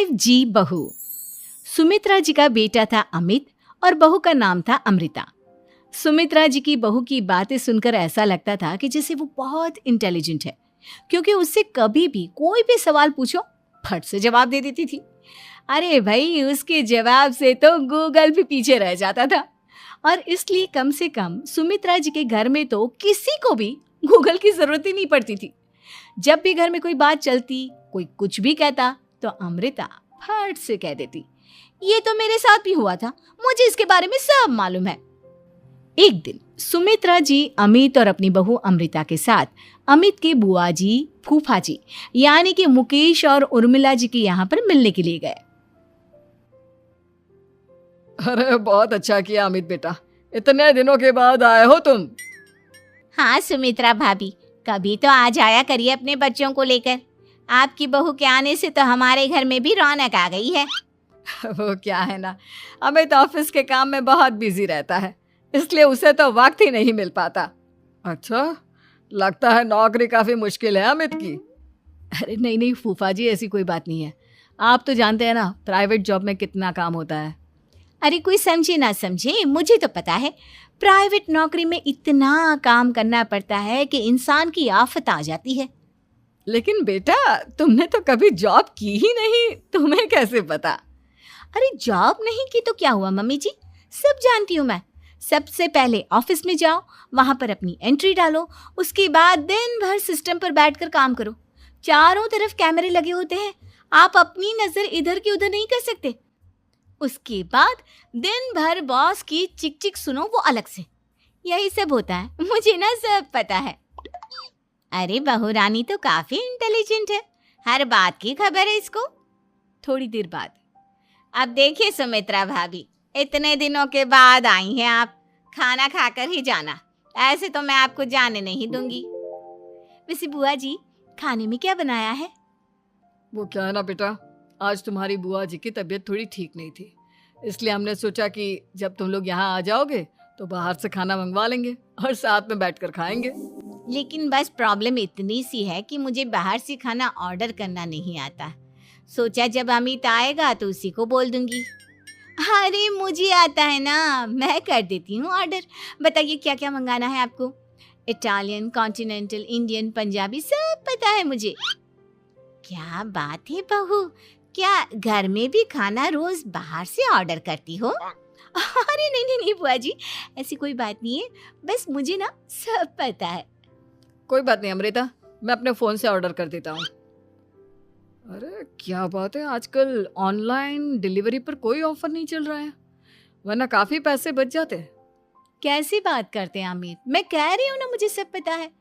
5G बहू। सुमित्रा जी का बेटा था अमित और बहू का नाम था अमृता। सुमित्रा जी की बहू की बातें सुनकर ऐसा लगता था कि जैसे वो बहुत इंटेलिजेंट है, क्योंकि उससे कभी भी कोई भी सवाल पूछो फट से जवाब दे देती थी। अरे भाई, उसके जवाब से तो गूगल भी पीछे रह जाता था। और इसलिए कम से कम सुमित्रा जी के घर में तो किसी को भी गूगल की जरूरत ही नहीं पड़ती थी। जब भी घर में कोई बात चलती, कोई कुछ भी कहता, तो अमृता फट से कह देती, ये तो मेरे साथ भी हुआ था, मुझे इसके बारे में सब मालूम है। एक दिन सुमित्रा जी अमित और अपनी बहू अमृता के साथ अमित के बुआ जी, फूफा जी यानी कि मुकेश और उर्मिला जी के यहाँ पर मिलने के लिए गए। अरे बहुत अच्छा किया अमित बेटा, इतने दिनों के बाद आए हो तुम। हाँ सुमित्रा भाभी, कभी तो आ जाया करिए अपने बच्चों को लेकर। आपकी बहू के आने से तो हमारे घर में भी रौनक आ गई है। वो क्या है ना, अमित ऑफिस के काम में बहुत बिजी रहता है, इसलिए उसे तो वक्त ही नहीं मिल पाता। अच्छा, लगता है नौकरी काफी मुश्किल है अमित की। अरे नहीं नहीं फूफा जी, ऐसी कोई बात नहीं है। आप तो जानते हैं ना प्राइवेट जॉब में कितना काम होता है। अरे कोई समझे ना समझे, मुझे तो पता है प्राइवेट नौकरी में इतना काम करना पड़ता है कि इंसान की आफत आ जाती है। लेकिन बेटा, तुमने तो कभी जॉब की ही नहीं, तुम्हें कैसे पता? अरे जॉब नहीं की तो क्या हुआ मम्मी जी, सब जानती हूँ मैं। सबसे पहले ऑफिस में जाओ, वहां पर अपनी एंट्री डालो, उसके बाद दिन भर सिस्टम पर बैठकर काम करो। चारों तरफ कैमरे लगे होते हैं, आप अपनी नजर इधर की उधर नहीं कर सकते। उसके बाद दिन भर बॉस की चिक चिक सुनो, वो अलग से। यही सब होता है, मुझे ना सब पता है। अरे बहू रानी तो काफी इंटेलिजेंट है, हर बात की खबर है इसको। थोड़ी देर बाद, अब देखिए सुमित्रा भाभी, इतने दिनों के बाद आई हैं आप, खाना खाकर ही जाना, ऐसे तो मैं आपको जाने नहीं दूंगी। वैसे बुआ जी, खाने में क्या बनाया है? वो क्या है ना बेटा, आज तुम्हारी बुआ जी की तबीयत थोड़ी ठीक नहीं थी, इसलिए हमने सोचा कि जब तुम लोग यहाँ आ जाओगे तो बाहर से खाना मंगवा लेंगे और साथ में बैठकर खाएंगे। लेकिन बस प्रॉब्लम इतनी सी है कि मुझे बाहर से खाना ऑर्डर करना नहीं आता। सोचा जब अमित आएगा तो उसी को बोल दूंगी। अरे मुझे आता है ना, मैं कर देती हूँ ऑर्डर। बताइए क्या क्या मंगाना है आपको? इटालियन, कॉन्टिनेंटल, इंडियन, पंजाबी, सब पता है मुझे। क्या बात है बहू, क्या घर में भी खाना रोज बाहर से ऑर्डर करती हो? अरे नहीं नहीं नहीं बुआ जी, ऐसी कोई बात नहीं है, बस मुझे ना सब पता है। कोई बात नहीं अमृता, मैं अपने फोन से ऑर्डर कर देता हूँ। अरे क्या बात है, आजकल ऑनलाइन डिलीवरी पर कोई ऑफर नहीं चल रहा है, वरना काफी पैसे बच जाते। कैसी बात करते हैं अमित, मैं कह रही हूँ ना मुझे सब पता है।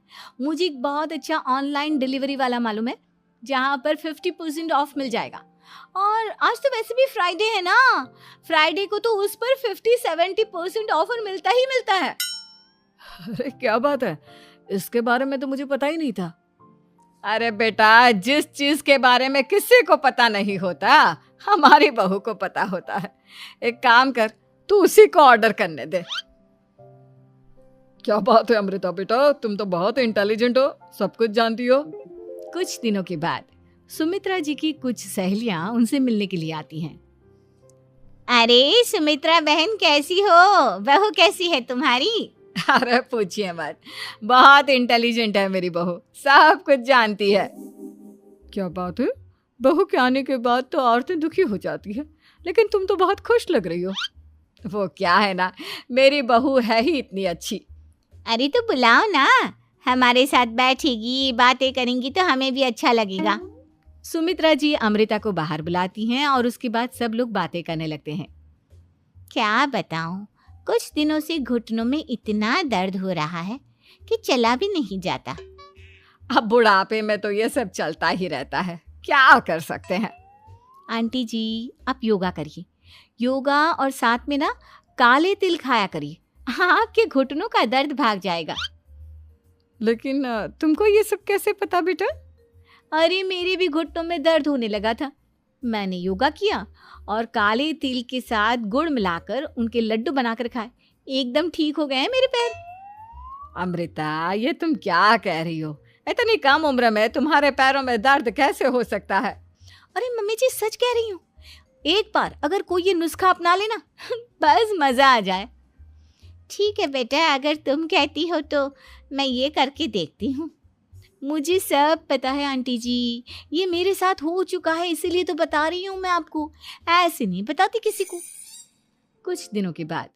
मुझे एक बहुत अच्छा ऑनलाइन डिलीवरी वाला मालूम है, जहाँ पर 50% ऑफ मिल जाएगा। और आज तो वैसे भी फ्राइडे है ना, फ्राइडे को तो उस पर 50-70% ऑफर मिलता ही मिलता है। अरे क्या बात है, इसके बारे में तो मुझे पता ही नहीं था। अरे बेटा, जिस चीज के बारे में किसी को पता नहीं होता, हमारी बहू को पता होता है। एक काम कर, तू उसी को ऑर्डर करने दे। क्या बात है अमृता बेटा, तुम तो बहुत इंटेलिजेंट हो, सब कुछ जानती हो। कुछ दिनों के बाद सुमित्रा जी की कुछ सहेलियां उनसे मिलने के लिए आती हैं। अरे सुमित्रा बहन कैसी हो, बहू कैसी है तुम्हारी? अरे पूछिए मत, बहुत इंटेलिजेंट है मेरी बहू, सब कुछ जानती है। क्या बात है, बहू के आने के बाद तो औरतें दुखी हो जाती है, लेकिन तुम तो बहुत खुश लग रही हो। वो क्या है ना, मेरी बहू है ही इतनी अच्छी। अरे तो बुलाओ ना, हमारे साथ बैठेगी, बातें करेंगी तो हमें भी अच्छा लगेगा। सुमित्रा जी अमृता को बाहर बुलाती हैं और उसके बाद सब लोग बातें करने लगते हैं। क्या बताऊं, कुछ दिनों से घुटनों में इतना दर्द हो रहा है कि चला भी नहीं जाता। अब बुढ़ापे में तो ये सब चलता ही रहता है, क्या कर सकते हैं। आंटी जी, आप योगा करिए, योगा और साथ में ना काले तिल खाया करिए, आपके घुटनों का दर्द भाग जाएगा। लेकिन तुमको ये सब कैसे पता बेटा? अरे मेरे भी घुटनों में दर्द होने लगा था, मैंने योगा किया और काले तिल के साथ गुड़ मिलाकर उनके लड्डू बनाकर खाए, एकदम ठीक हो गए हैं मेरे पैर। अमृता, ये तुम क्या कह रही हो? इतनी कम उम्र में तुम्हारे पैरों में दर्द कैसे हो सकता है? अरे मम्मी जी सच कह रही हूँ, एक बार अगर कोई ये नुस्खा अपना लेना बस मज़ा आ जाए। ठीक है बेटा, अगर तुम कहती हो तो मैं ये करके देखती हूँ। मुझे सब पता है आंटी जी, ये मेरे साथ हो चुका है, इसीलिए तो बता रही हूँ मैं आपको, ऐसे नहीं बताती किसी को। कुछ दिनों के बाद